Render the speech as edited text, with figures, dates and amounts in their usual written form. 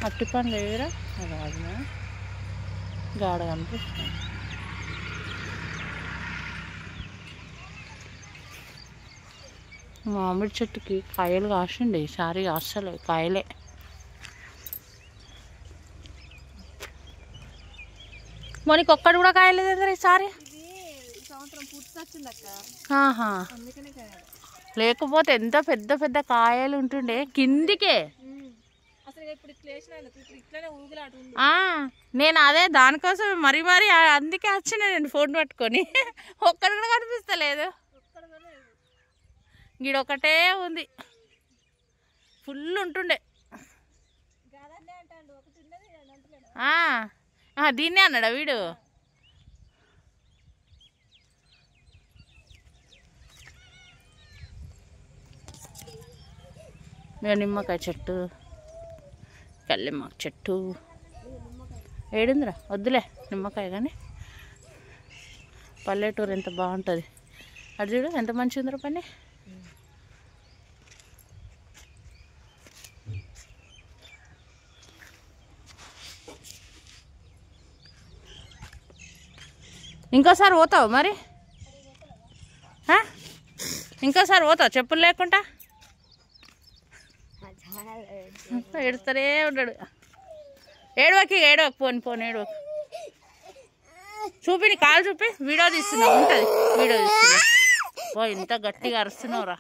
అట్టి పండ్లు ఏరా కాదు గాడ కనిపిస్తుంది. మామిడి చెట్టుకి కాయలు కాసిండే ఈసారి అస్సలే కాయలే. మనకి ఒక్కటి కూడా కాయలేదు ఈసారి. లేకపోతే ఎంత పెద్ద పెద్ద కాయలు ఉంటుండే కిందికే. నేను అదే దానికోసం మరీ అందుకే వచ్చిన నేను ఫోన్ పట్టుకొని. ఒక్కడు కూడా కనిపిస్తలేదు. గిడొకటే ఉంది, ఫుల్ ఉంటుండే. దీన్నే అన్నాడా వీడు? నిమ్మకాయ చెట్టు, కల్లిమ్మాకు చెట్టు ఏడుందిరా, వద్దులే నిమ్మకాయ. కానీ పల్లెటూరు ఎంత బాగుంటుంది. అది చూడు ఎంత మంచిగా ఉందిరా పని. ఇంకోసారి పోతావు మరి? ఇంకోసారి పోతావు చెప్పులు లేకుండా? ఏడుస్తూనే ఉన్నాడు. ఏడవకి పోని ఏడవకి. చూపి నీ కాలు చూపి, వీడియో తీస్తున్నావు. ఉంటుంది వీడియో తీస్తున్నావు. ఇంత గట్టిగా అరుస్తున్నావురా.